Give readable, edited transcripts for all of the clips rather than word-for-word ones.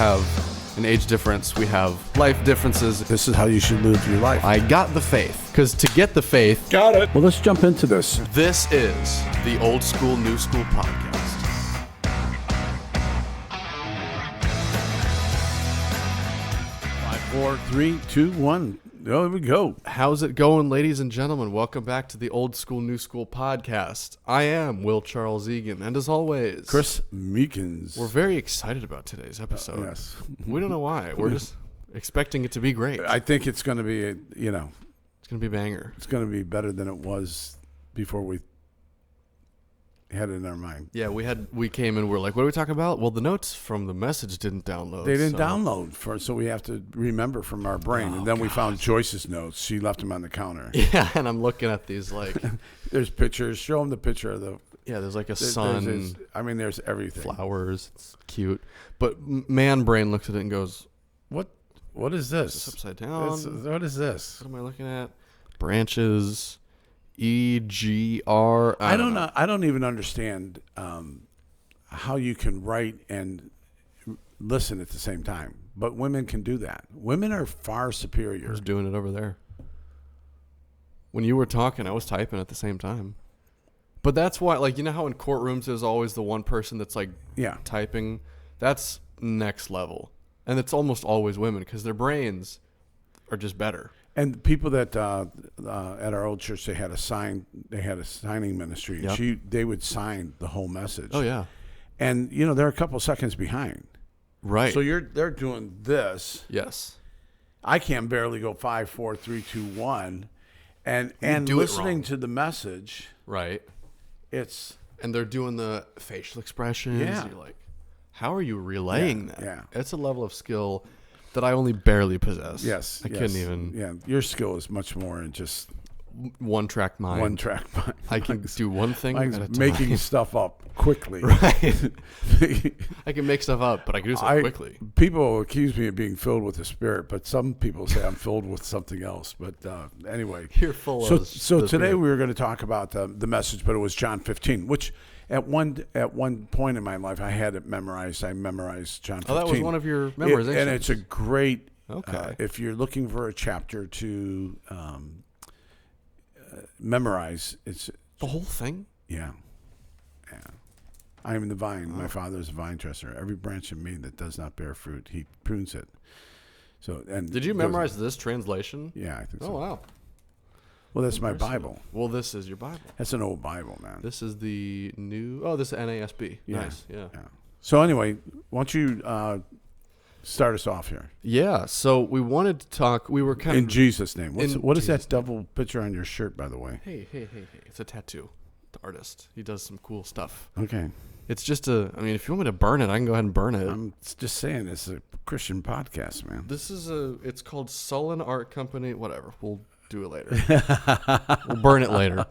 have an age difference. We have life differences. This is how you should live your life. I got the faith. Because to get the faith... Got it. Well, let's jump into this. This is the Old School, New School podcast. 5, 4, 3, 2, 1. There we go. How's it going, ladies and gentlemen? Welcome back to the Old School, New School podcast. I am Will Charles Egan, and as always, Chris Meekins. We're very excited about today's episode. Yes. We don't know why. We're just expecting it to be great. I think it's going to be, it's going to be a banger. It's going to be better than it was before we had it in our mind. Yeah, we came and we're like, what are we talking about? Well, the notes from the message didn't download. They didn't download, so we have to remember from our brain. And then we found Joyce's notes. She left them on the counter. Yeah, and I'm looking at these like... There's pictures. Show them the picture of the... Yeah, there's like a sun. There's everything. Flowers. It's cute. But man brain looks at it and goes, What is this? It's upside down. What is this? What am I looking at? Branches... EGR. I don't know. I don't even understand how you can write and listen at the same time. But women can do that. Women are far superior. I was doing it over there. When you were talking, I was typing at the same time. But that's why, like, you know how in courtrooms there's always the one person that's like typing? That's next level. And it's almost always women because their brains are just better. And people that at our old church, they had a signing ministry. Yep. And they would sign the whole message. Oh yeah, and they're a couple seconds behind. Right. So they're doing this. Yes. I can barely go 5, 4, 3, 2, 1, and listening to the message. Right. And they're doing the facial expressions. Yeah. You're like, how are you relaying that? Yeah. It's a level of skill that I only barely possess. Yes. I couldn't even. Yeah. Your skill is much more in just one-track mind. I can do one thing at a time. Making stuff up quickly. Right. I can make stuff up, but I can do something quickly. People accuse me of being filled with the Spirit, but some people say I'm filled with something else. But anyway. You're full of So today we were going to talk about the message, but it was John 15, which at one point in my life I had it memorized. I memorized John 15. Oh, that was one of your memorizations. And it's a great, okay. If you're looking for a chapter to memorize, it's the whole thing. Yeah. I am the vine. My Father is a vine dresser. Every branch in me that does not bear fruit, He prunes it. So, and did you memorize this translation? Yeah, I think so. Oh wow. Well, that's my Bible. Well, this is your Bible. That's an old Bible, man. This is the new. Oh, this is NASB. Yeah. Nice. Yeah. So anyway, why don't you start us off here? Yeah. So we wanted to talk. We were kind of in Jesus' name. What is that double picture on your shirt, by the way? Hey! It's a tattoo. The artist. He does some cool stuff. Okay. It's just if you want me to burn it, I can go ahead and burn it. I'm just saying, it's a Christian podcast, man. This is it's called Sullen Art Company. Whatever. We'll do it later. We'll burn it later.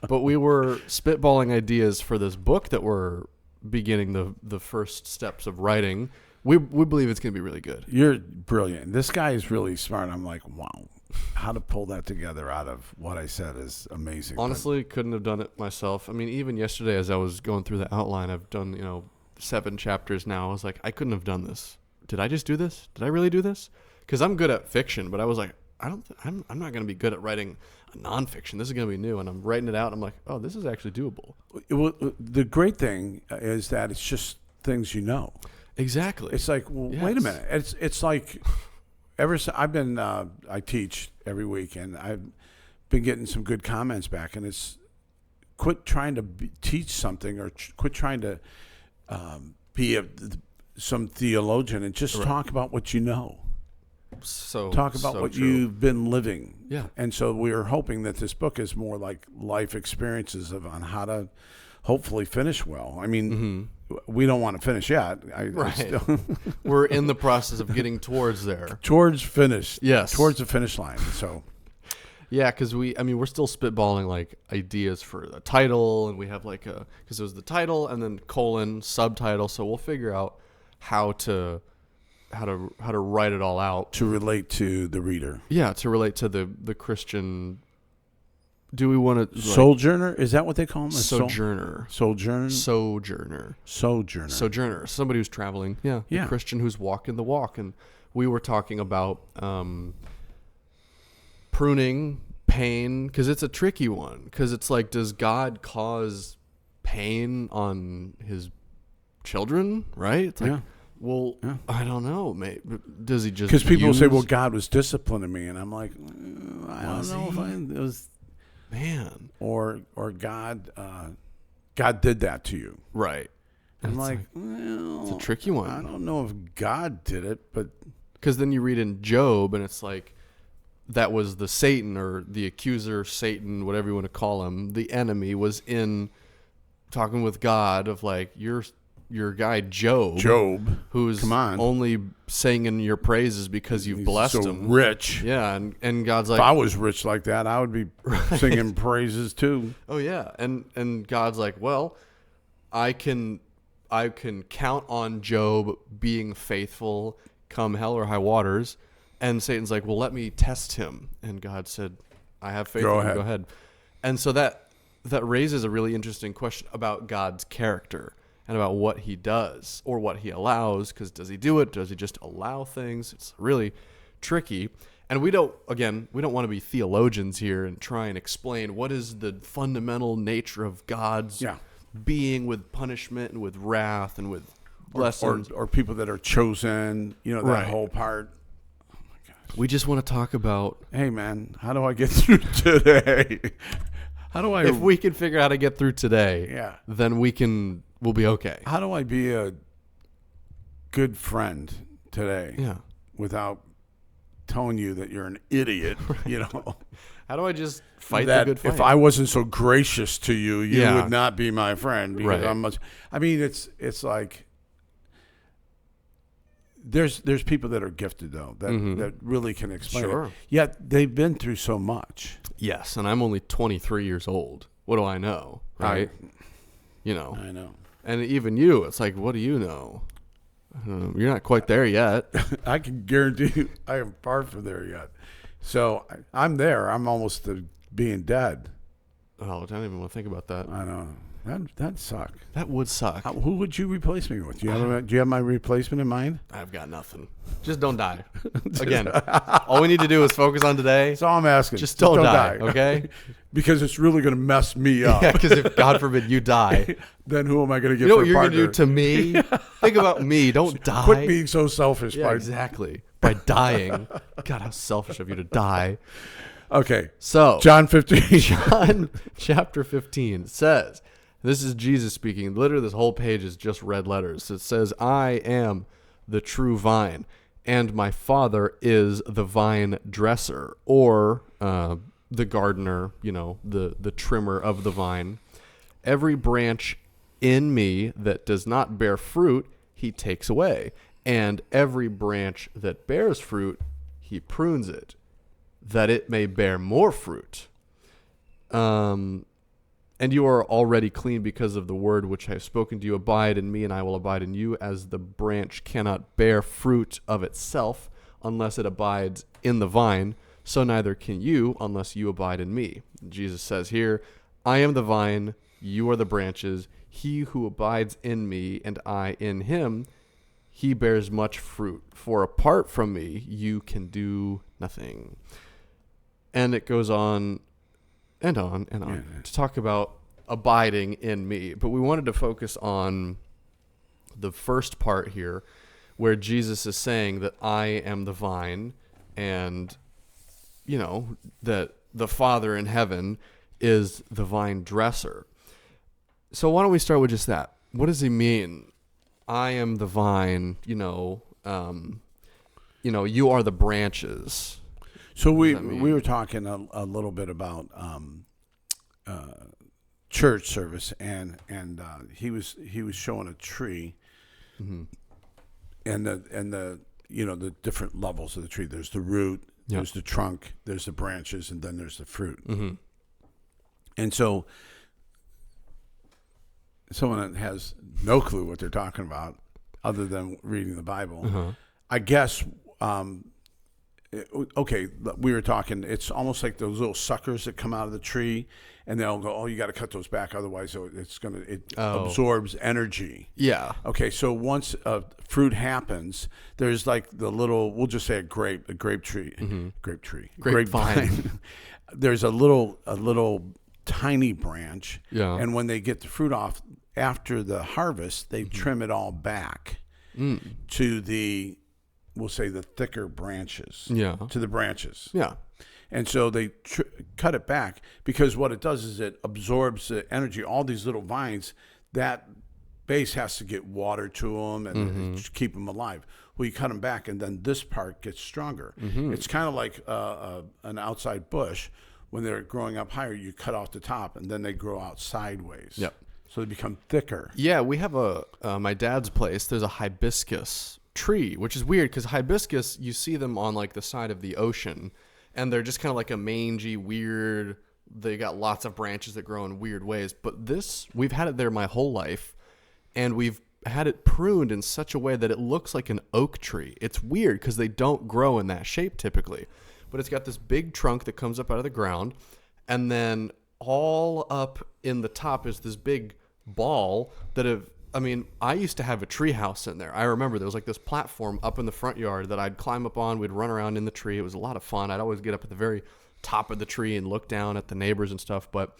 But we were spitballing ideas for this book that we're beginning the first steps of writing. We believe it's going to be really good. You're brilliant. This guy is really smart. I'm like, wow. How to pull that together out of what I said is amazing. Honestly, couldn't have done it myself. I mean, even yesterday as I was going through the outline, I've done, 7 chapters now. I was like, I couldn't have done this. Did I just do this? Did I really do this? Because I'm good at fiction, but I was like, I'm not going to be good at writing a nonfiction. This is going to be new, and I'm writing it out. And I'm like, oh, this is actually doable. Well, the great thing is that it's just things you know. Exactly. It's like, well, wait a minute. It's like I teach every week, and I've been getting some good comments back, and it's quit trying to teach something or quit trying to be some theologian and just talk about what you know. So talk about what true. You've been living. Yeah. And so we are hoping that this book is more like life experiences on how to hopefully finish well. I mean, we don't want to finish yet. Right. We're in the process of getting towards there. Towards finish. Yes. Towards the finish line. So. Yeah, because we're still spitballing like ideas for the title, and we have because it was the title and then colon subtitle. So we'll figure out how to write it all out to relate to the reader. Yeah, to relate to the Christian do we want to sojourner? Is that what they call him? Sojourner. Sojourner. Sojourner. Somebody who's traveling. Yeah. A Christian who's walking the walk. And we were talking about pruning, pain, because it's a tricky one. Because it's like, does God cause pain on his children? Right? It's like, well, I don't know. Maybe, does he just? Because people say, "Well, God was disciplining me," and I'm like, I don't know if it was, man, or God did that to you, right? And I'm like, well, it's a tricky one. I don't know if God did it, but because then you read in Job, and it's like that was the Satan or the accuser, Satan, whatever you want to call him, the enemy was in talking with God of like your guy Job, who's only singing your praises because you've blessed him. Rich, yeah, and God's like, if I was rich like that, I would be singing praises too. Oh yeah, and God's like, well, I can count on Job being faithful, come hell or high waters, and Satan's like, well, let me test him, and God said, I have faith. Go ahead, and so that raises a really interesting question about God's character. And about what he does or what he allows, because does he do it? Does he just allow things? It's really tricky. And we don't want to be theologians here and try and explain what is the fundamental nature of God's being with punishment and with wrath and with blessings. Or people that are chosen, that whole part. Oh my gosh. We just want to talk about, hey man, how do I get through today? If we can figure out how to get through today, then we'll be okay. How do I be a good friend today? Yeah. Without telling you that you're an idiot, How do I just fight the good fight? If I wasn't so gracious to you, you would not be my friend. Because it's like there's people that are gifted though that really can explain it. Yet they've been through so much. Yes, and I'm only 23 years old. What do I know, right? I know. And even you, it's like, what do you know? You're not quite there yet. I can guarantee you I am far from there yet. So I'm there. I'm almost to being dead. Oh, I don't even want to think about that. I know. That'd suck. That would suck. Who would you replace me with? Do you have my replacement in mind? I've got nothing. Just don't die. Again, all we need to do is focus on today. That's all I'm asking. Just don't die, okay? Because it's really going to mess me up. Yeah, because if, God forbid, you die. Then who am I going to get You know for what you're going to do to me? Think about me. Don't die. Quit being so selfish. Yeah, exactly. By dying. God, how selfish of you to die. Okay. So, John 15. John chapter 15 says, this is Jesus speaking. Literally, this whole page is just red letters. It says, I am the true vine, and my Father is the vine dresser, or the gardener, the trimmer of the vine. Every branch in me that does not bear fruit, he takes away. And every branch that bears fruit, he prunes it, that it may bear more fruit. And you are already clean because of the word which I have spoken to you. Abide in me, and I will abide in you, as the branch cannot bear fruit of itself unless it abides in the vine. So neither can you unless you abide in me. Jesus says here, I am the vine, you are the branches. He who abides in me and I in him, he bears much fruit. For apart from me, you can do nothing. And it goes on and on and on to talk about abiding in me. But we wanted to focus on the first part here, where Jesus is saying that I am the vine, and, that the Father in heaven is the vine dresser. So why don't we start with just that? What does he mean? I am the vine, you are the branches. So we were talking a little bit about church service, and he was showing a tree, and the the different levels of the tree. There's the root, there's the trunk, there's the branches, and then there's the fruit. And so someone that has no clue what they're talking about, other than reading the Bible, I guess okay, we were talking, it's almost like those little suckers that come out of the tree, and they'll go, oh, you got to cut those back, otherwise it absorbs energy. Yeah. Okay, so once fruit happens, there's like the little, we'll just say a grape tree, grapevine. There's a little tiny branch, and when they get the fruit off after the harvest, they trim it all back to the, we'll say, the thicker branches. Yeah. To the branches. Yeah. And so they cut it back, because what it does is it absorbs the energy. All these little vines, that base has to get water to them and keep them alive. Well, you cut them back, and then this part gets stronger. It's kind of like an outside bush. When they're growing up higher, you cut off the top, and then they grow out sideways. Yep. So they become thicker. Yeah, we have my dad's place, there's a hibiscus tree, which is weird because hibiscus, you see them on like the side of the ocean, and they're just kind of like a mangy, weird, they got lots of branches that grow in weird ways. But this, we've had it there my whole life, and we've had it pruned in such a way that it looks like an oak tree. It's weird because they don't grow in that shape typically. But it's got this big trunk that comes up out of the ground, and then all up in the top is this big ball I used to have a tree house in there. I remember there was like this platform up in the front yard that I'd climb up on. We'd run around in the tree. It was a lot of fun. I'd always get up at the very top of the tree and look down at the neighbors and stuff. But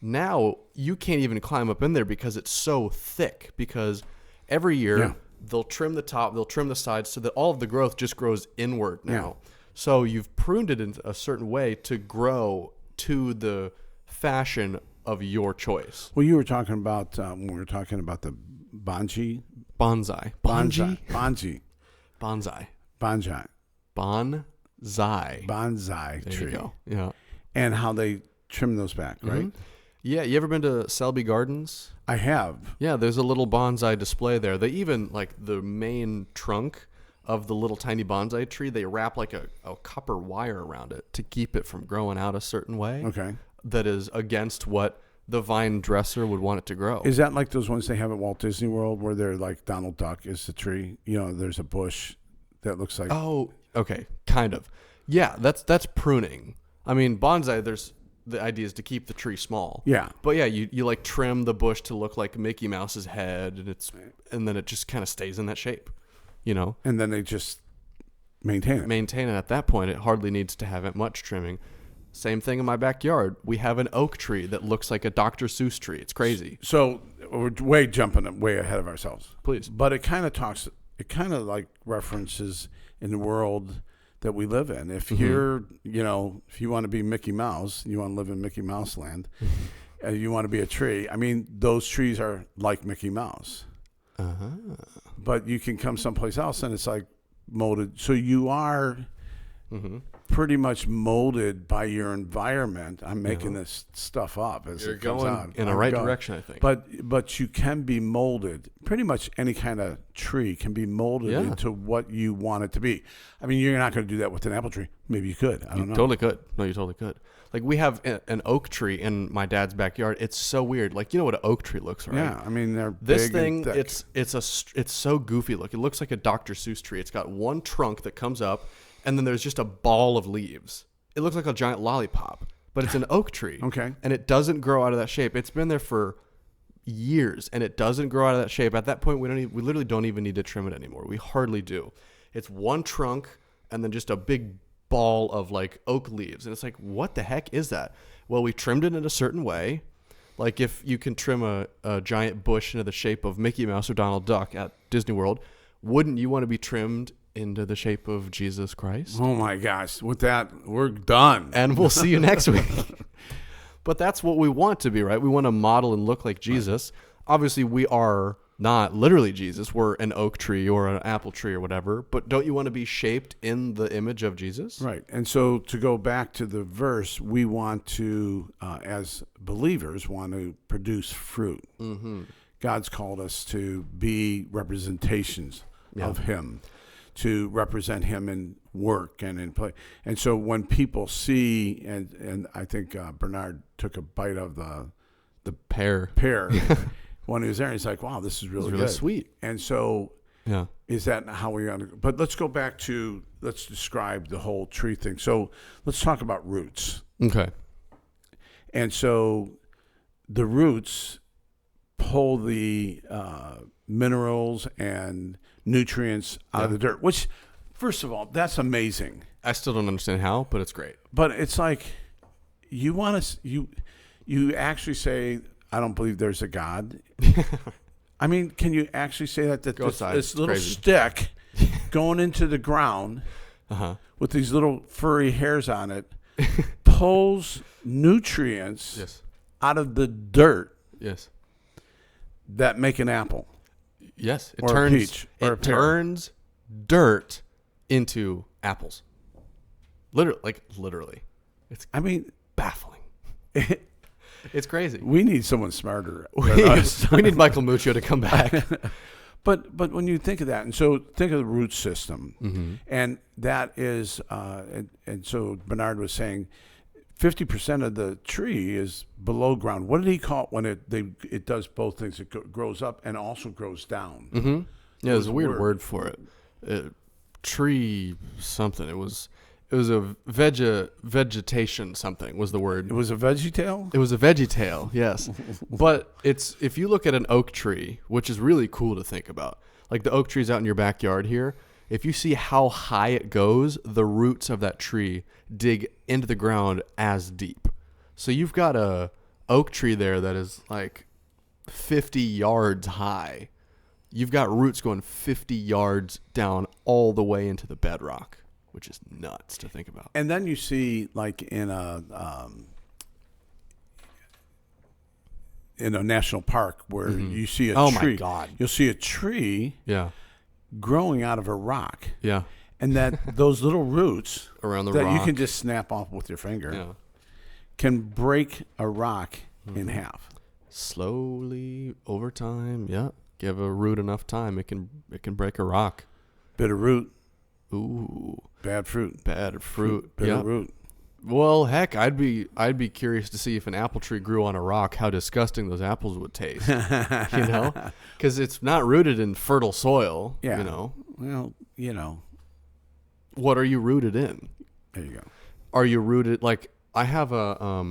now you can't even climb up in there because it's so thick, because every year they'll trim the top, they'll trim the sides so that all of the growth just grows inward now. Yeah. So you've pruned it in a certain way to grow to the fashion of your choice. Well, you were talking about when we were talking about the bonsai there tree. You go. Yeah. And how they trim those back, right? Yeah, you ever been to Selby Gardens? I have. Yeah, there's a little bonsai display there. They even, like, the main trunk of the little tiny bonsai tree, they wrap like a copper wire around it to keep it from growing out a certain way. Okay. That is against what the vine dresser would want it to grow. Is that like those ones they have at Walt Disney World where they're like Donald Duck is the tree? You know, there's a bush that looks like... Oh, okay, kind of. Yeah, that's pruning. I mean, bonsai, the idea is to keep the tree small. Yeah. But yeah, you like trim the bush to look like Mickey Mouse's head, and then it just kind of stays in that shape, you know? And then they just maintain it. Maintain it. At that point, it hardly needs to have much trimming. Same thing in my backyard. We have an oak tree that looks like a Dr. Seuss tree. It's crazy. So we're jumping way ahead of ourselves. Please. But it kind of like references in the world that we live in. If you're, if you want to be Mickey Mouse, you want to live in Mickey Mouse land, you want to be a tree. I mean, those trees are like Mickey Mouse. But you can come someplace else and it's like molded. So you are... pretty much molded by your environment. I'm making this stuff up as it comes out. In the right direction, I think. But you can be molded. Pretty much any kind of tree can be molded into what you want it to be. I mean, you're not going to do that with an apple tree. Maybe you could. I don't know. Totally could. No, you totally could. Like, we have an oak tree in my dad's backyard. It's so weird. Like, you know what an oak tree looks, right? Yeah, I mean, they're this big thing. and thick. It's so goofy look. It looks like a Dr. Seuss tree. It's got one trunk that comes up, and then there's just a ball of leaves. It looks like a giant lollipop, but it's an oak tree. Okay. And it doesn't grow out of that shape. It's been there for years, and it doesn't grow out of that shape. At that point, we literally don't even need to trim it anymore. We hardly do. It's one trunk and then just a big ball of like oak leaves. And it's like, what the heck is that? Well, we trimmed it in a certain way. Like if you can trim a giant bush into the shape of Mickey Mouse or Donald Duck at Disney World, wouldn't you want to be trimmed into the shape of Jesus Christ? Oh my gosh. With that, we're done. And we'll see you next week. But that's what we want to be, right? We want to model and look like Jesus. Right. Obviously, we are not literally Jesus. We're an oak tree or an apple tree or whatever. But don't you want to be shaped in the image of Jesus? Right. And so to go back to the verse, we want to, as believers, want to produce fruit. God's called us to be representations of him, to represent him in work and in play. And so when people see, and I think Bernard took a bite of the pear when he was there, he's like, wow, this is really good. Sweet. And so Yeah. Is that how we're going to? But let's go back to, let's describe the whole tree thing. So let's talk about roots. Okay. And so the roots pull the minerals and nutrients out of the dirt, which, first of all, that's amazing. I still don't understand how, but it's great. But it's like, you want to, you actually say, I don't believe there's a God. I mean, can you actually say that this little stick going into the ground with these little furry hairs on it pulls nutrients out of the dirt that make an apple? Yes. It or turns, a peach. Or it turns dirt into apples. Literally. It's baffling. It's crazy. We need someone smarter. We need Michael Muccio to come back. But when you think of that, and so think of the root system, and that is, and so Bernard was saying, 50% of the tree is below ground. What did he call it when it does both things? It grows up and also grows down. Mm-hmm. Yeah, there's a weird word for it. Tree something. It was a vegetation something was the word. It was a veggie-tail? It was a veggie-tail, yes. But if you look at an oak tree, which is really cool to think about, like the oak trees out in your backyard here, if you see how high it goes, the roots of that tree dig into the ground as deep. So you've got a oak tree there that is like 50 yards high. You've got roots going 50 yards down all the way into the bedrock, which is nuts to think about. And then you see, like in a national park where you see a tree. Oh my God! You'll see a tree. Yeah. Growing out of a rock. Yeah. And that those little roots around the that rock you can just snap off with your finger can break a rock in half. Slowly over time. Yeah. Give a root enough time, it can break a rock. Bitter root. Ooh. Bad fruit. Bad fruit. Bitter root. Well, heck, I'd be curious to see if an apple tree grew on a rock, how disgusting those apples would taste. Because it's not rooted in fertile soil. Yeah. You know. Well, What are you rooted in? There you go. Are you rooted like I have a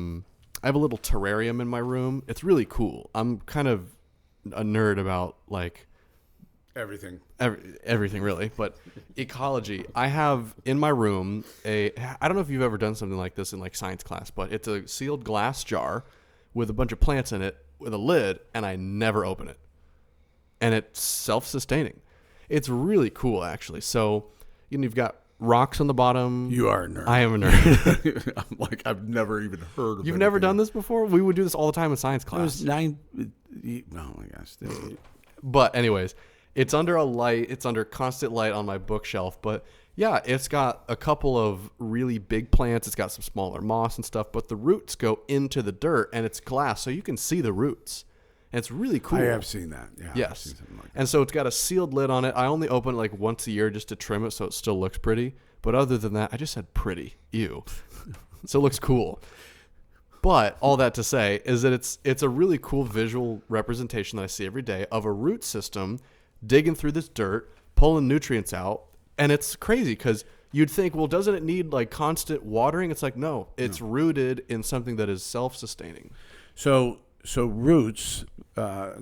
little terrarium in my room. It's really cool. I'm kind of a nerd about like everything really, but ecology. I have in my room I don't know if you've ever done something like this in like science class, but it's a sealed glass jar with a bunch of plants in it with a lid, and I never open it. And it's self-sustaining. It's really cool, actually. So you've got rocks on the bottom. You are a nerd. I am a nerd. I'm like, I've never even heard of it. You've never done this before? We would do this all the time in science class. I was 9. Oh my gosh. But anyways, it's under a light. It's under constant light on my bookshelf. But yeah, it's got a couple of really big plants. It's got some smaller moss and stuff. But the roots go into the dirt, and it's glass, so you can see the roots. And it's really cool. I have seen that. Yeah. Yes. And so it's got a sealed lid on it. I only open it like once a year just to trim it so it still looks pretty. But other than that, I just said pretty. Ew. So it looks cool. But all that to say is that it's a really cool visual representation that I see every day of a root system digging through this dirt, pulling nutrients out. And it's crazy because you'd think, well, doesn't it need like constant watering? It's like, no, it's rooted in something that is self-sustaining. So roots, are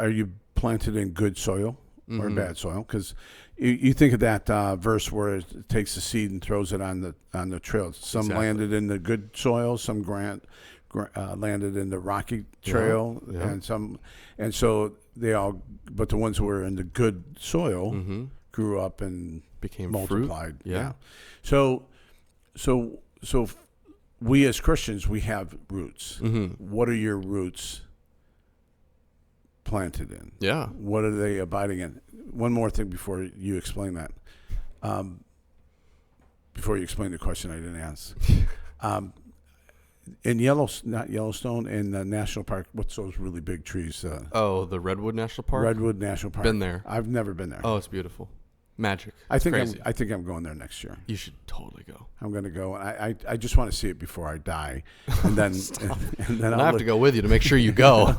you planted in good soil or bad soil? Because you think of that verse where it takes the seed and throws it on the trail. Some landed in the good soil, some landed in the rocky trail, and so they all. But the ones who were in the good soil grew up and became multiplied. Fruit. Yeah. So we as Christians, we have roots. What are your roots planted in? Yeah. What are they abiding in? One more thing before you explain that. Before you explain the question I didn't ask. In not Yellowstone, in the national park, what's those really big trees? The Redwood National Park? Redwood National Park. Been there. I've never been there. Oh, it's beautiful. Magic. I think crazy. I'm going there next year. You should totally go. I'm going to go. I just want to see it before I die, and then and then I have to go with you to make sure you go.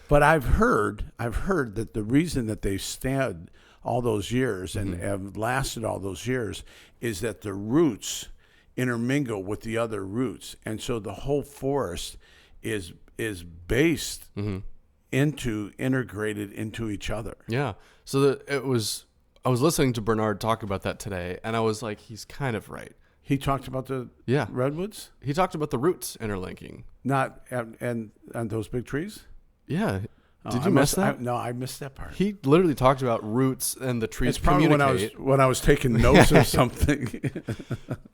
But I've heard that the reason that they stand all those years and have lasted all those years is that the roots intermingle with the other roots, and so the whole forest is based integrated into each other. Yeah. So I was listening to Bernard talk about that today, and I was like, he's kind of right. He talked about the redwoods? He talked about the roots interlinking. Not and those big trees? Yeah. Did you miss that? No, I missed that part. He literally talked about roots and the trees It's probably communicate. when I was taking notes or something.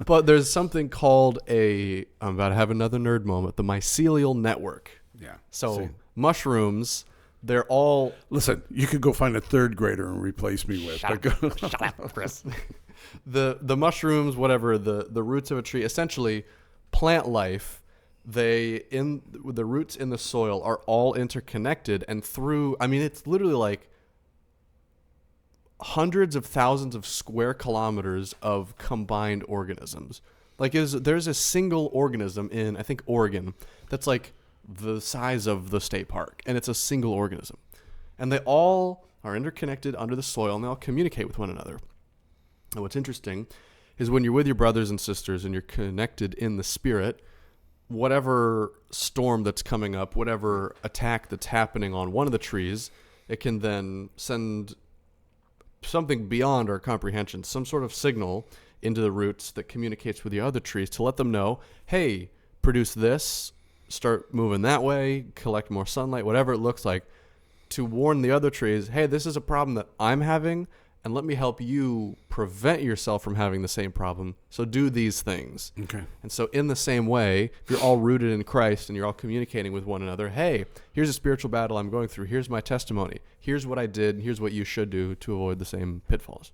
But there's something called I'm about to have another nerd moment, the mycelial network. Yeah. So mushrooms, they're all... Listen, you could go find a third grader and replace me with. Shut up, Chris. The mushrooms, whatever, the roots of a tree, essentially plant life, the roots in the soil are all interconnected, and it's literally like hundreds of thousands of square kilometers of combined organisms. Like there's a single organism in, I think, Oregon that's like the size of the state park, and it's a single organism, and they all are interconnected under the soil, and they all communicate with one another. And what's interesting is when you're with your brothers and sisters and you're connected in the spirit, whatever storm that's coming up, whatever attack that's happening on one of the trees, it can then send something beyond our comprehension, some sort of signal into the roots that communicates with the other trees to let them know, hey, produce this, start moving that way, collect more sunlight, whatever it looks like, to warn the other trees, hey, this is a problem that I'm having, and let me help you prevent yourself from having the same problem. So do these things. Okay. And so in the same way, if you're all rooted in Christ and you're all communicating with one another, hey, here's a spiritual battle I'm going through. Here's my testimony. Here's what I did. And here's what you should do to avoid the same pitfalls.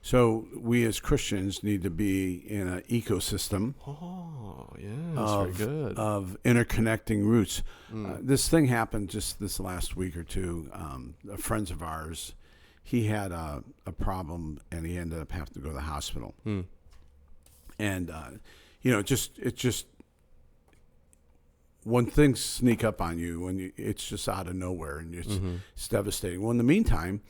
So we as Christians need to be in an ecosystem. Oh, yeah, that's very good. Of interconnecting roots. This thing happened just this last week or two. Friends of ours, he had a problem, and he ended up having to go to the hospital. And it's just when things sneak up on you, it's just out of nowhere, and it's devastating. Well, in the meantime,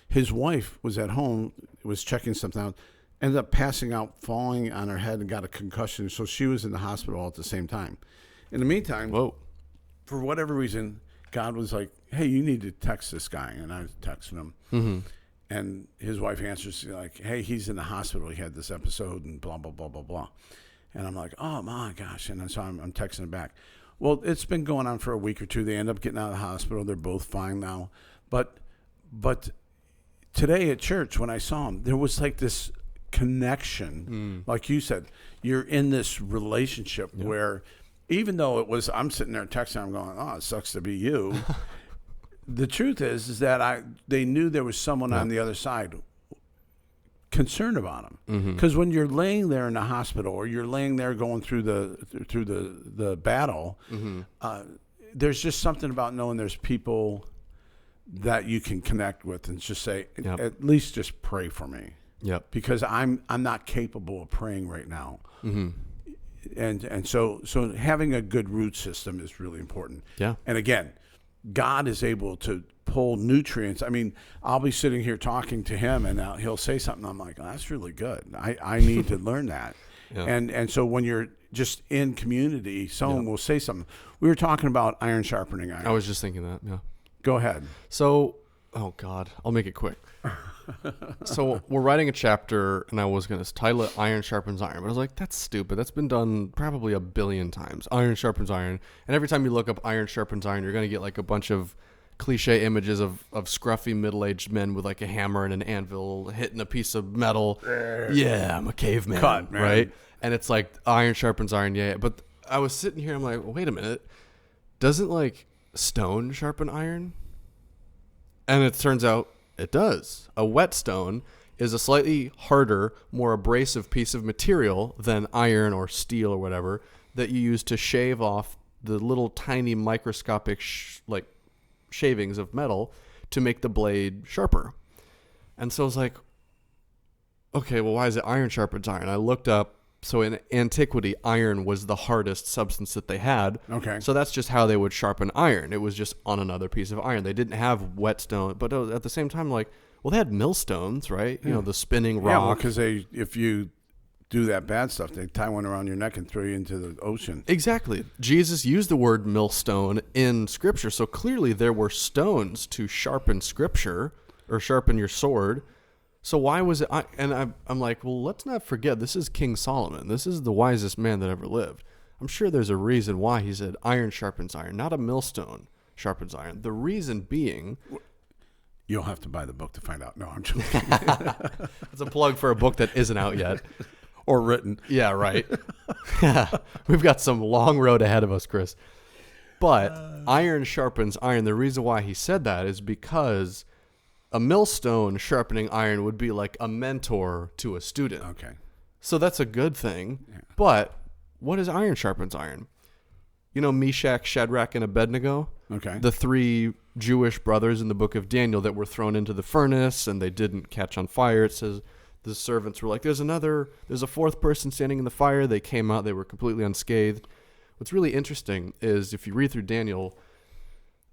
his wife was at home, was checking something out, ended up passing out, falling on her head, and got a concussion. So she was in the hospital all at the same time. In the meantime, for whatever reason, God was like, hey, you need to text this guy. And I was texting him. And his wife answers like, hey, he's in the hospital. He had this episode and blah, blah, blah, blah, blah. And I'm like, oh, my gosh. And so I'm texting him back. Well, it's been going on for a week or two. They end up getting out of the hospital. They're both fine now. But today at church, when I saw him, there was like this connection. Like you said, you're in this relationship where even though I'm sitting there texting, I'm going, oh, it sucks to be you. The truth is that they knew there was someone on the other side concerned about him. Because when you're laying there in the hospital or you're laying there going through the battle, there's just something about knowing there's people that you can connect with and just say, at least just pray for me. Because I'm not capable of praying right now. And so having a good root system is really important. And again, God is able to pull nutrients. I mean, I'll be sitting here talking to him, and he'll say something. I'm like, oh, that's really good. I need to learn that. And so when you're just in community, someone will say something. We were talking about iron sharpening iron. I was just thinking that, Go ahead. So, oh God, I'll make it quick. So we're writing a chapter, and I was going to title it Iron Sharpens Iron, but I was like, that's stupid. That's been done probably a billion times. Iron sharpens iron. And every time you look up Iron Sharpens Iron, you're going to get like a bunch of cliche images of scruffy middle-aged men with like a hammer and an anvil hitting a piece of metal. Yeah, I'm a caveman. Cut, man. Right? And it's like iron sharpens iron, yeah. But I was sitting here, I'm like, wait a minute. Doesn't like stone sharpen iron? And it turns out it does. A whetstone is a slightly harder, more abrasive piece of material than iron or steel or whatever that you use to shave off the little tiny microscopic shavings of metal to make the blade sharper. And so I was like, okay, well, why is it iron sharpens iron? I looked up So in antiquity, iron was the hardest substance that they had. Okay. So that's just how they would sharpen iron. It was just on another piece of iron. They didn't have whetstone, but at the same time, like, well, they had millstones, right? You know, the spinning rock. Yeah, well, because if you do that bad stuff, they tie one around your neck and throw you into the ocean. Exactly. Jesus used the word millstone in Scripture, so clearly there were stones to sharpen Scripture or sharpen your sword. So why was it? I'm like, well, let's not forget, this is King Solomon. This is the wisest man that ever lived. I'm sure there's a reason why he said iron sharpens iron, not a millstone sharpens iron. The reason being... You'll have to buy the book to find out. No, I'm joking. It's a plug for a book that isn't out yet. Or written. Yeah, right. We've got some long road ahead of us, Chris. But iron sharpens iron. The reason why he said that is because... a millstone sharpening iron would be like a mentor to a student. Okay. So that's a good thing. Yeah. But what is iron sharpens iron? You know Meshach, Shadrach, and Abednego? Okay. The 3 Jewish brothers in the book of Daniel that were thrown into the furnace and they didn't catch on fire. It says the servants were like, there's a 4th person standing in the fire. They came out. They were completely unscathed. What's really interesting is if you read through Daniel,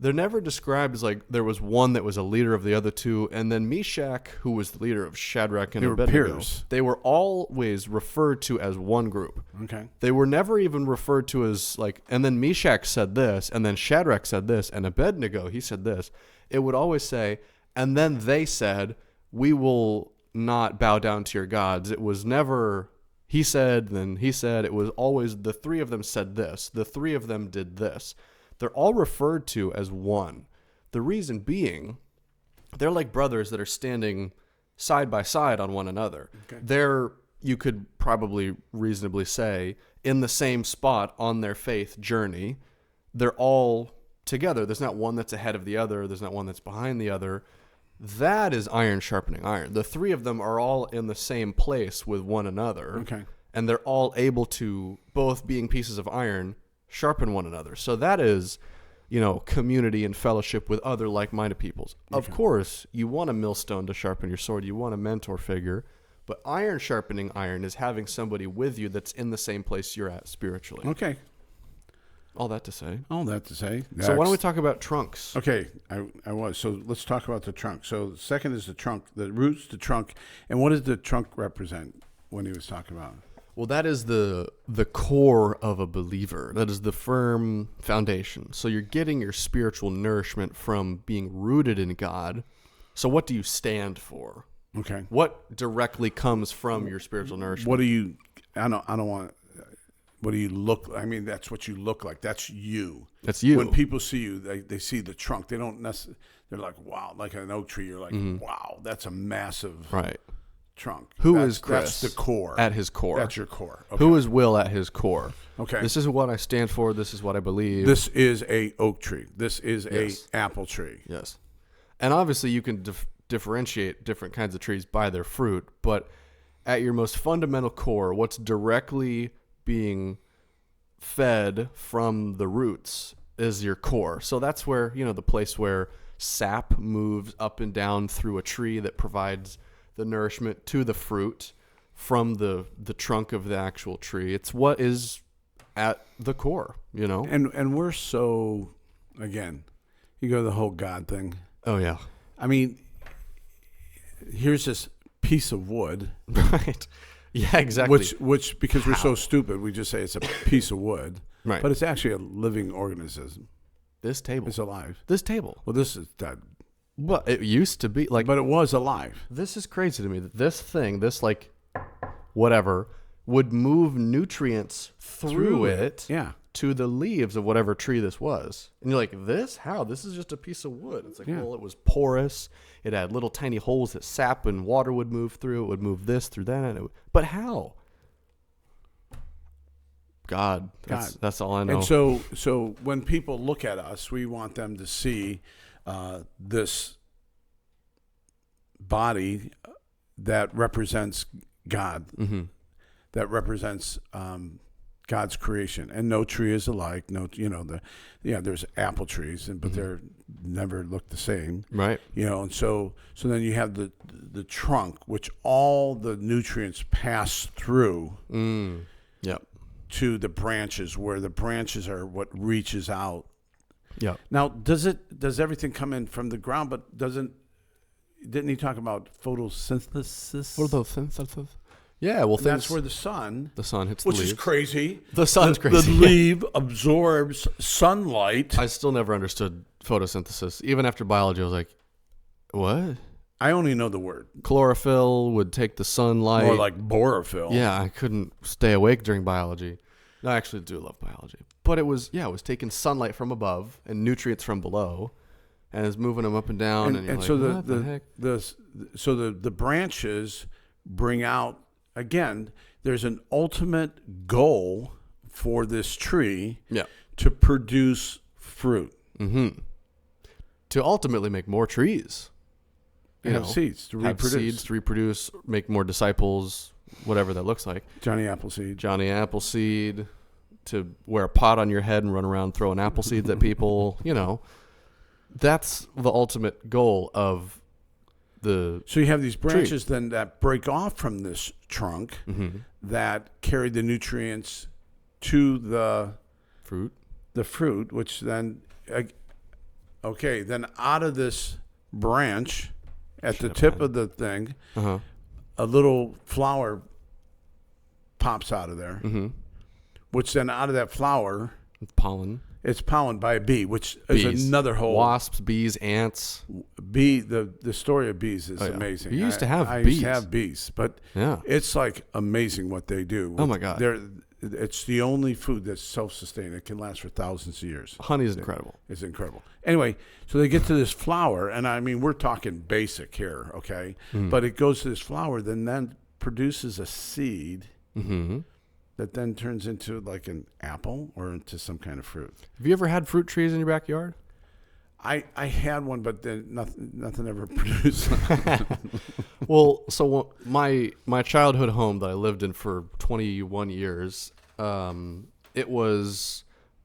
they're never described as like there was one that was a leader of the other 2, and then Meshach, who was the leader of Shadrach and Abednego. Peers. They were always referred to as one group. Okay. They were never even referred to as like, and then Meshach said this, and then Shadrach said this, and Abednego, he said this. It would always say, and then they said, we will not bow down to your gods. It was never, he said, then he said. It was always the 3 of them said this. The 3 of them did this. They're all referred to as one. The reason being, they're like brothers that are standing side by side on one another. Okay. They're, you could probably reasonably say, in the same spot on their faith journey. They're all together. There's not one that's ahead of the other. There's not one that's behind the other. That is iron sharpening iron. The 3 of them are all in the same place with one another. Okay. And they're all able to, both being pieces of iron, sharpen one another. So that is, you know, community and fellowship with other like-minded peoples. Okay. Of course, you want a millstone to sharpen your sword. You want a mentor figure. But iron sharpening iron is having somebody with you that's in the same place you're at spiritually. Okay. All that to say. Next. So why don't we talk about trunks? Okay, I was. So let's talk about the trunk. So second is the trunk, the roots, the trunk. And what does the trunk represent when he was talking about it? Well, that is the core of a believer. That is the firm foundation. So you're getting your spiritual nourishment from being rooted in God. So what do you stand for? Okay. What directly comes from your spiritual nourishment? What do you, I don't want, what do you look, I mean, that's what you look like. That's you. That's you. When people see you, they see the trunk. They don't necessarily, they're like, wow, like an oak tree. You're like, wow, that's a massive right. trunk. Who is Chris? That's the core. At his core. That's your core. Okay. Who is Will at his core? Okay. This is what I stand for. This is what I believe. This is a oak tree. This is Yes. a apple tree. Yes. And obviously you can differentiate different kinds of trees by their fruit, but at your most fundamental core, what's directly being fed from the roots is your core. So that's where, you know, the place where sap moves up and down through a tree that provides the nourishment to the fruit from the trunk of the actual tree. It's what is at the core, you know? And we're so, again, you go to the whole God thing. Oh, yeah. I mean, here's this piece of wood. Right. Yeah, exactly. Which because we're so stupid, we just say it's a piece of wood. Right. But it's actually a living organism. This table. It's alive. This table. Well, this is dead. Well, it used to be like. But it was alive. This is crazy to me that this thing, this like whatever, would move nutrients through it Yeah. to the leaves of whatever tree this was. And you're like, this? How? This is just a piece of wood. It's like, Yeah. well, it was porous. It had little tiny holes that sap and water would move through. It would move this through that. And but how? God. That's all I know. And so when people look at us, we want them to see this body that represents God, that represents God's creation. And no tree is alike. No, there's apple trees, but never look the same. Right. And so then you have the trunk, which all the nutrients pass through Yep. to the branches, where the branches are what reaches out. Yep. Now, does everything come in from the ground? But didn't he talk about photosynthesis? Photosynthesis. Yeah, well, That's where the sun hits the which leaves. is crazy. The sun's crazy. The leaf absorbs sunlight. I still never understood photosynthesis. Even after biology, I was like, what? I only know the word. Chlorophyll would take the sunlight. More like borophyll. Yeah, I couldn't stay awake during biology. No, I actually do love biology. But it was taking sunlight from above and nutrients from below, and it's moving them up and down. And you're like, so what the heck? the branches bring out, again, there's an ultimate goal for this tree to produce fruit. Mm-hmm. To ultimately make more trees. Have seeds to reproduce, make more disciples, whatever that looks like. Johnny Appleseed, to wear a pot on your head and run around throwing apple seeds at people. That's the ultimate goal of the So you have these branches tree. then that break off from this trunk that carry the nutrients to the fruit, which then, then out of this branch, at the tip of the thing, a little flower pops out of there, which then out of that flower, it's pollen by a bee, which bees. Is another whole wasps, bees, ants. The story of bees is amazing. You used to have I bees. used to have bees, but it's like amazing what they do. Oh my God! It's the only food that's self-sustaining. It can last for thousands of years. Honey is incredible. It's incredible. Anyway, so they get to this flower, and I mean, we're talking basic here, okay? But it goes to this flower, then produces a seed that then turns into like an apple or into some kind of fruit. Have you ever had fruit trees in your backyard? I had one, but then nothing ever produced. Well, so my childhood home that I lived in for 21 years,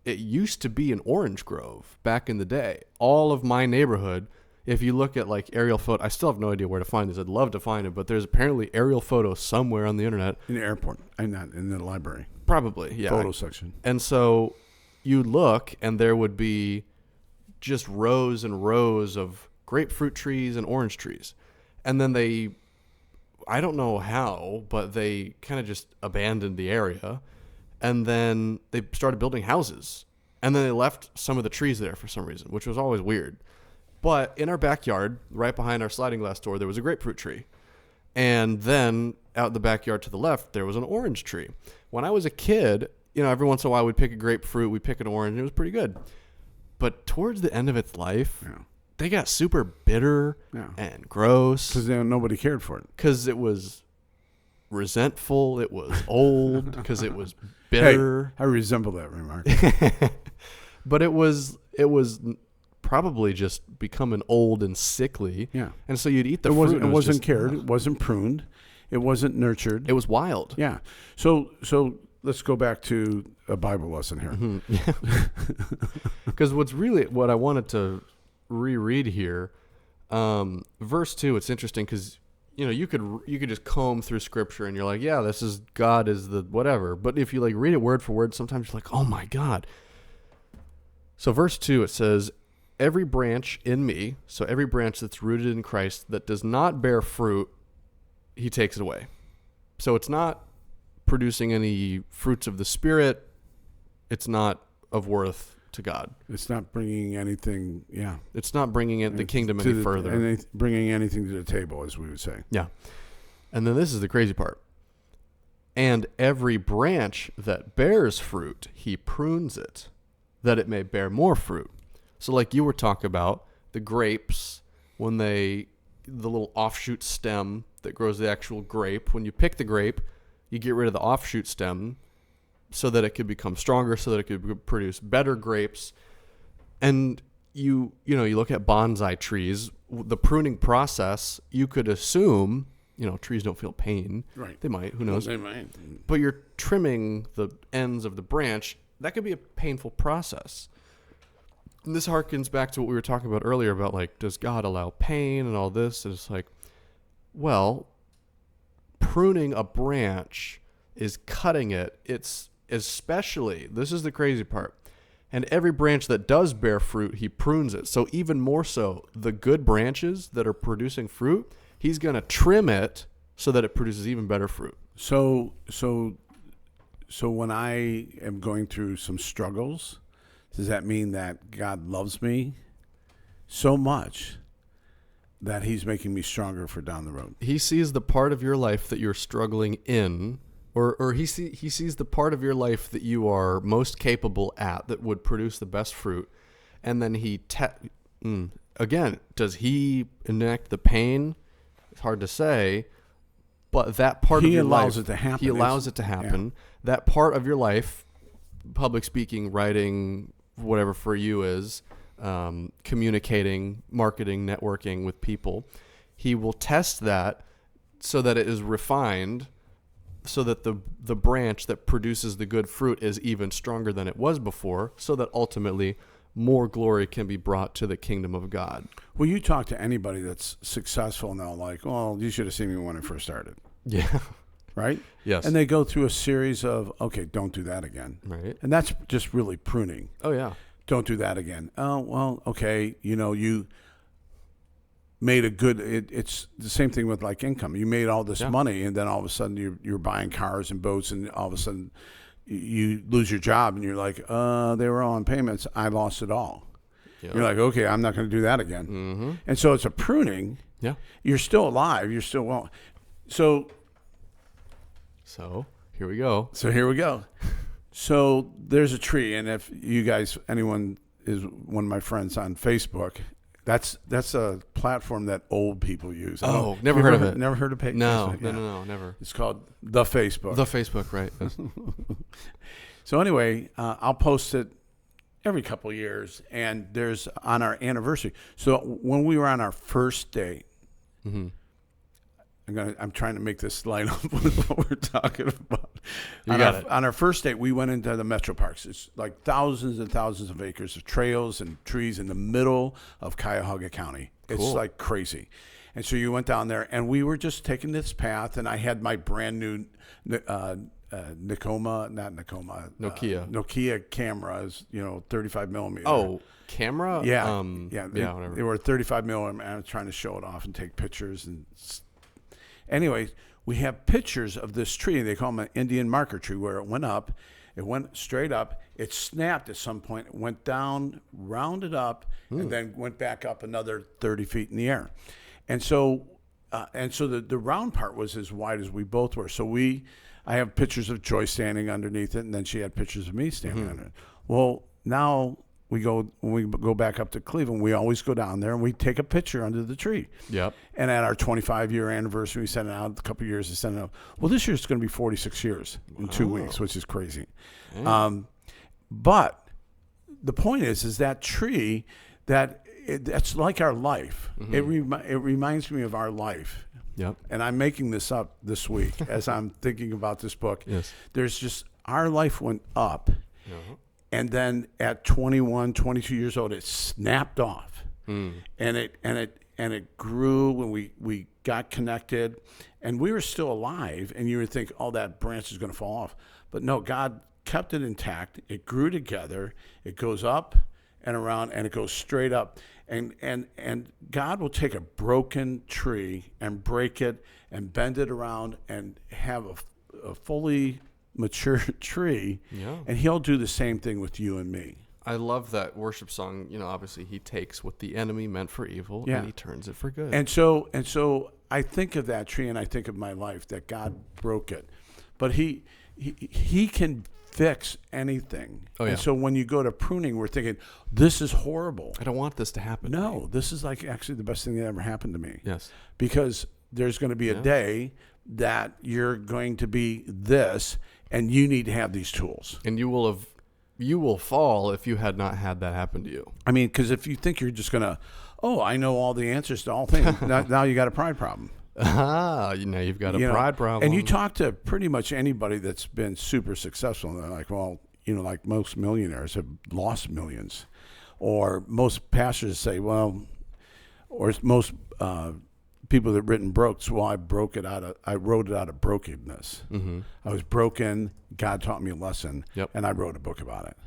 it used to be an orange grove back in the day. All of my neighborhood, if you look at like aerial photo, I still have no idea where to find this. I'd love to find it, but there's apparently aerial photos somewhere on the internet. In the airport, and not in the library. Probably, yeah. Photo section. And so you look, and there would be just rows and rows of grapefruit trees and orange trees. And then I don't know how, but they kind of just abandoned the area. And then they started building houses. And then they left some of the trees there for some reason, which was always weird. But in our backyard, right behind our sliding glass door, there was a grapefruit tree. And then out in the backyard to the left, there was an orange tree. When I was a kid, every once in a while we'd pick a grapefruit, we'd pick an orange, and it was pretty good. But towards the end of its life, they got super bitter and gross. Because nobody cared for it. Because it was resentful, it was old, because it was bitter. Hey, I resemble that remark. But it was probably just becoming old and sickly. Yeah. And so you'd eat the fruit. It wasn't cared. It wasn't pruned. It wasn't nurtured. It was wild. Yeah. So let's go back to a Bible lesson here. Because what I wanted to reread here, verse 2, it's interesting because you could just comb through scripture and you're like, yeah, this is God is the whatever. But if you like read it word for word, sometimes you're like, oh my God. So verse 2, it says, every branch in me, so every branch that's rooted in Christ that does not bear fruit, he takes it away. So it's not producing any fruits of the Spirit. It's not of worth to God. It's not bringing anything, It's not bringing the kingdom any further. And bringing anything to the table, as we would say. Yeah. And then this is the crazy part. And every branch that bears fruit, he prunes it, that it may bear more fruit. So like you were talking about, the grapes, when the little offshoot stem that grows the actual grape, when you pick the grape, you get rid of the offshoot stem so that it could become stronger, so that it could produce better grapes. And you look at bonsai trees, the pruning process, you could assume, trees don't feel pain. Right. They might, who knows? They might. But you're trimming the ends of the branch. That could be a painful process. this harkens back to what we were talking about earlier about, like, does God allow pain and all this? And it's like, well, pruning a branch is cutting it. It's especially, this is the crazy part, and every branch that does bear fruit, he prunes it. So even more so, the good branches that are producing fruit, he's going to trim it so that it produces even better fruit. So when I am going through some struggles, does that mean that God loves me so much that he's making me stronger for down the road? He sees the part of your life that you're struggling in, or he sees the part of your life that you are most capable at that would produce the best fruit, and then again, does he enact the pain? It's hard to say, but that part of your life, allows it to happen. He allows it to happen. Yeah. That part of your life, public speaking, writing, whatever for you is, communicating, marketing, networking with people, he will test that so that it is refined, so that the branch that produces the good fruit is even stronger than it was before, so that ultimately more glory can be brought to the kingdom of God. Well, you talk to anybody that's successful and they're like, well, you should have seen me when I first started. Yeah. Right? Yes. And they go through a series of, okay, don't do that again. Right. And that's just really pruning. Oh, yeah. Don't do that again. Oh, well, okay, you made a good, it's the same thing with like income. You made all this money, and then all of a sudden you're buying cars and boats, and all of a sudden you lose your job, and you're like, they were all on payments. I lost it all. Yep. You're like, okay, I'm not going to do that again. Mm-hmm. And so it's a pruning. Yeah. You're still alive. You're still well. So here we go. So there's a tree, and if you guys, anyone is one of my friends on Facebook, that's a platform that old people use. Oh, never heard of it. Never heard of it? No, never. It's called the Facebook. The Facebook, right. Yes. So anyway, I'll post it every couple of years, and there's on our anniversary. So when we were on our first date, mm-hmm. I'm trying to make this line up with what we're talking about. On our first date, we went into the metro parks. It's like thousands and thousands of acres of trails and trees in the middle of Cuyahoga County. It's like crazy. And so you went down there, and we were just taking this path, and I had my brand new Nokia cameras, 35 millimeter. Oh, camera? Yeah. Whatever. They were 35 millimeter, and I was trying to show it off and take pictures. And anyway, we have pictures of this tree, and they call them an Indian marker tree, where it went straight up, it snapped at some point, it went down, rounded up, and then went back up another 30 feet in the air. And so the round part was as wide as we both were. So I have pictures of Joy standing underneath it, and then she had pictures of me standing under it. Well, now when we go back up to Cleveland, we always go down there and we take a picture under the tree. Yep. And at our 25-year anniversary, we sent it out. A couple of years, we sent it out. Well, this year it's going to be 46 years in 2 weeks, which is crazy. But the point is that tree, that's like our life. Mm-hmm. It reminds me of our life. Yep. And I'm making this up this week as I'm thinking about this book. Yes. There's just, our life went up. Uh-huh. And then at 21, 22 years old, it snapped off, and it grew when we got connected, and we were still alive. And you would think, oh, that branch is going to fall off, but no, God kept it intact. It grew together. It goes up and around, and it goes straight up. And God will take a broken tree and break it and bend it around and have a fully mature tree, and he'll do the same thing with you and me. I love that worship song. Obviously he takes what the enemy meant for evil and he turns it for good. And so I think of that tree, and I think of my life, that God broke it, but he can fix anything. Oh, yeah. And so when you go to pruning, we're thinking, this is horrible. I don't want this to happen. No, this is like actually the best thing that ever happened to me. Yes. Because there's going to be a day that you're going to be this, and you need to have these tools. And you will fall if you had not had that happen to you. I mean, because if you think you're just going to, I know all the answers to all things, now you got a pride problem. You've got a pride problem. And you talk to pretty much anybody that's been super successful, and they're like, well, like most millionaires have lost millions. Or most pastors say, well, or most people that written broke, well, I wrote it out of brokenness. Mm-hmm. I was broken. God taught me a lesson, Yep. and I wrote a book about it.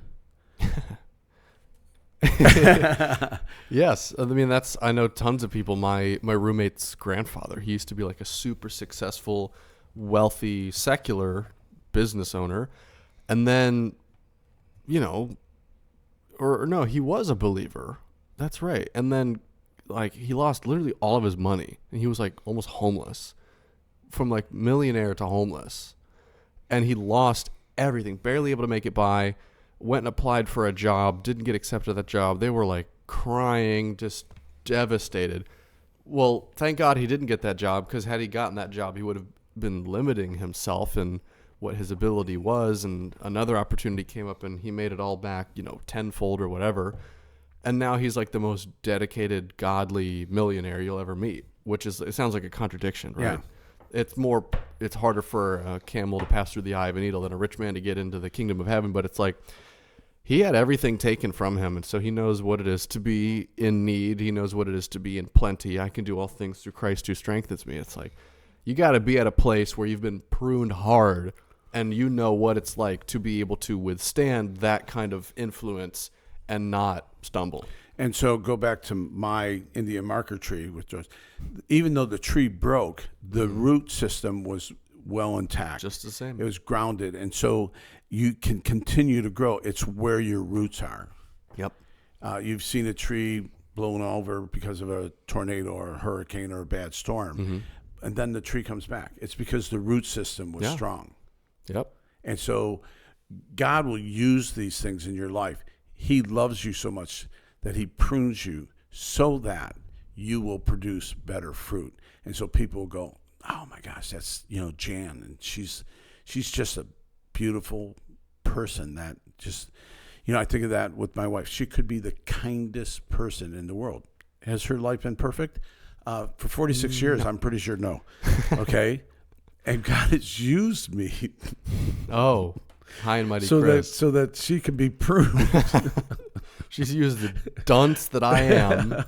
Yes. I mean, I know tons of people. My roommate's grandfather, he used to be like a super successful, wealthy, secular business owner. And then, or no, he was a believer. That's right. And then like he lost literally all of his money and he was like almost homeless, from like millionaire to homeless. And he lost everything, barely able to make it by. Went and applied for a job, didn't get accepted at that job. They were like crying, just devastated. Well, thank God he didn't get that job, because had he gotten that job, he would have been limiting himself in what his ability was. And another opportunity came up and he made it all back, tenfold or whatever. And now he's like the most dedicated, godly millionaire you'll ever meet, which is, it sounds like a contradiction, right? Yeah. It's harder for a camel to pass through the eye of a needle than a rich man to get into the kingdom of heaven. But it's like, he had everything taken from him, and so he knows what it is to be in need. He knows what it is to be in plenty. I can do all things through Christ who strengthens me. It's like, you got to be at a place where you've been pruned hard, and you know what it's like to be able to withstand that kind of influence and not stumble. And so go back to my Indian marker tree with George. Even though the tree broke, the root system was well intact. Just the same. It was grounded. And so you can continue to grow. It's where your roots are. Yep. You've seen a tree blown over because of a tornado or a hurricane or a bad storm. Mm-hmm. And then the tree comes back. It's because the root system was strong. Yep. And so God will use these things in your life. He loves you so much that he prunes you so that you will produce better fruit. And so people will go, oh my gosh, that's, Jan. And she's just a beautiful person that just, I think of that with my wife. She could be the kindest person in the world. Has her life been perfect? For 46 years, I'm pretty sure no. Okay? And God has used me. Oh, high and mighty so Chris. So that she can be pruned. She's used the dunce that I am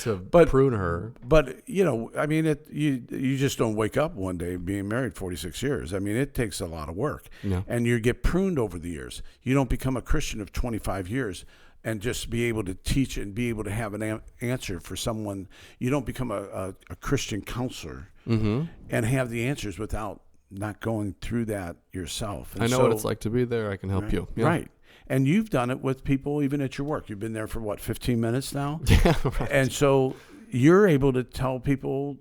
to prune her. But, you just don't wake up one day being married 46 years. I mean, it takes a lot of work. Yeah. And you get pruned over the years. You don't become a Christian of 25 years and just be able to teach and be able to have an answer for someone. You don't become a Christian counselor and have the answers without not going through that yourself. And I know what it's like to be there. I can help you. Yeah. Right. And you've done it with people even at your work. You've been there for 15 minutes now? Yeah, right. And so you're able to tell people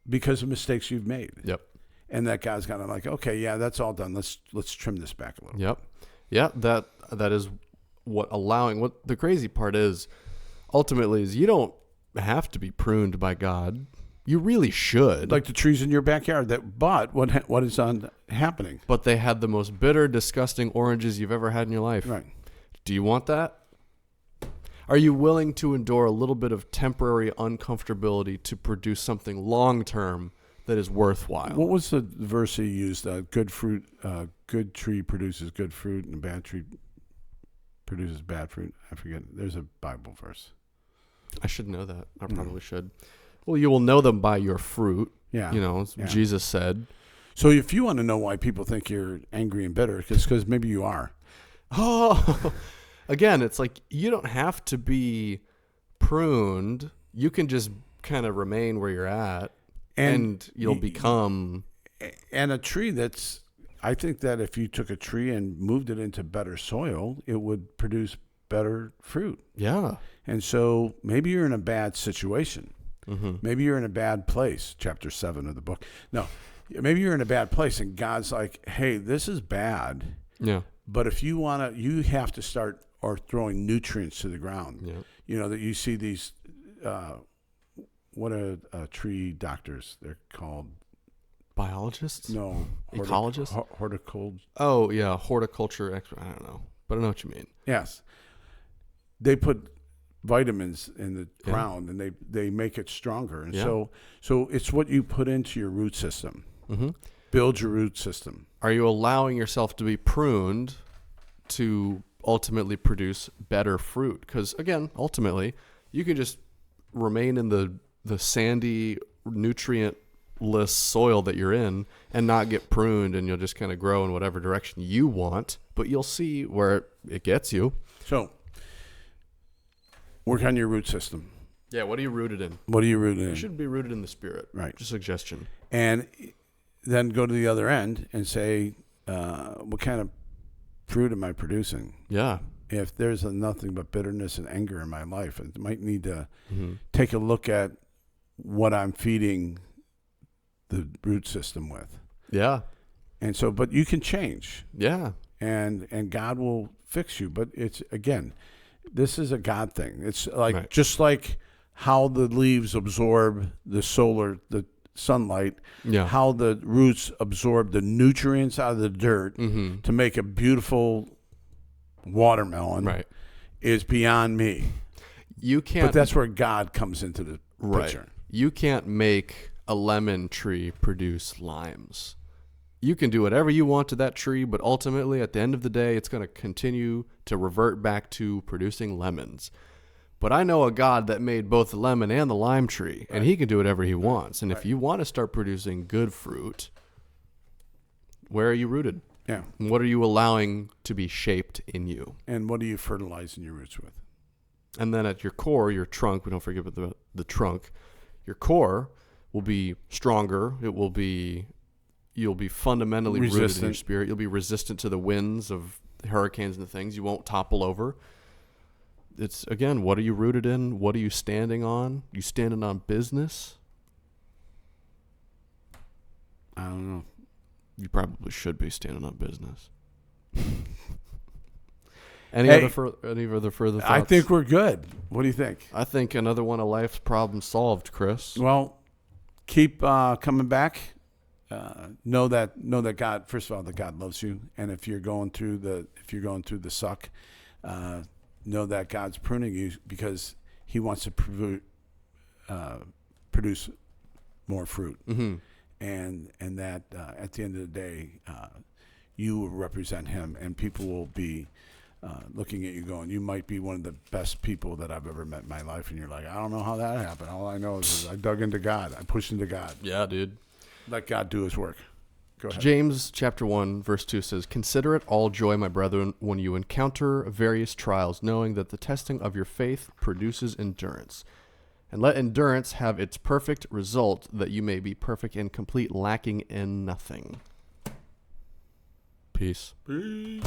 because of mistakes you've made. Yep. And that guy's kind of like, okay, yeah, that's all done. Let's trim this back a little. Yep. Yeah, that is what the crazy part is, ultimately, is you don't have to be pruned by God. You really should. Like the trees in your backyard. But what is happening? But they had the most bitter, disgusting oranges you've ever had in your life. Right. Do you want that? Are you willing to endure a little bit of temporary uncomfortability to produce something long-term that is worthwhile? What was the verse he used? Good tree produces good fruit, and a bad tree produces bad fruit. I forget. There's a Bible verse. I should know that. I probably should. Well, you will know them by your fruit. Yeah. Jesus said. So if you want to know why people think you're angry and bitter, it's because maybe you are. Oh, again, it's like you don't have to be pruned. You can just kind of remain where you're at, and you'll become. And a tree I think that if you took a tree and moved it into better soil, it would produce better fruit. Yeah. And so maybe you're in a bad situation. Mm-hmm. Maybe you're in a bad place, chapter 7 of the book. No, maybe you're in a bad place and God's like, hey, this is bad. Yeah. But if you want to, you have to start throwing nutrients to the ground. Yeah. That you see these, what are tree doctors? They're called biologists? No. Ecologists? Horticulture. Oh, yeah. Horticulture expert. I don't know. But I know what you mean. Yes. They put vitamins in the ground and they make it stronger. And so it's what you put into your root system. Mm-hmm. Build your root system. Are you allowing yourself to be pruned to ultimately produce better fruit. Because, again, ultimately, you can just remain in the sandy, nutrient-less soil that you're in and not get pruned, and you'll just kind of grow in whatever direction you want. But you'll see where it gets you. So, work on your root system. Yeah, what are you rooted in? What are you rooted in? You should be rooted in the Spirit. Right. Just a suggestion. And then go to the other end and say, what kind of fruit am I producing? Yeah. If there's nothing but bitterness and anger in my life, I might need to Mm-hmm. take a look at what I'm feeding the root system with. Yeah. And so, but you can change, Yeah. and God will fix you. But it's, again, this is a God thing. It's like, Right. just like how the leaves absorb the sunlight, Yeah. how the roots absorb the nutrients out of the dirt Mm-hmm. to make a beautiful watermelon, Right. is beyond me. You can't. But that's where God comes into the right. picture. You can't make a lemon tree produce limes. You can do whatever you want to that tree, but ultimately, at the end of the day, it's going to continue to revert back to producing lemons. But I know a God that made both the lemon and the lime tree, and he can do whatever he wants. And if you want to start producing good fruit, where are you rooted? Yeah. And what are you allowing to be shaped in you? And what are you fertilizing your roots with? And then at your core, your trunk, we don't forget about the trunk, your core will be stronger. You'll be fundamentally rooted in your Resistant. spirit. You'll be resistant to the winds of hurricanes and the things. You won't topple over. It's, again, what are you rooted in? What are you standing on? You standing on business? I don't know. You probably should be standing on business. Hey, any other further thoughts? I think we're good. What do you think? I think another one of life's problems solved, Chris. Well, keep coming back. Know that God, first of all, that God loves you, and if you're going through the suck, know that God's pruning you because He wants to produce more fruit, Mm-hmm. and that at the end of the day, you will represent Him, and people will be looking at you going, you might be one of the best people that I've ever met in my life, and you're like, I don't know how that happened. All I know is I dug into God. I pushed into God. Yeah, dude. Let God do His work. Go ahead. James chapter 1, verse 2 says, "Consider it all joy, my brethren, when you encounter various trials, knowing that the testing of your faith produces endurance. And let endurance have its perfect result, that you may be perfect and complete, lacking in nothing." Peace. Peace.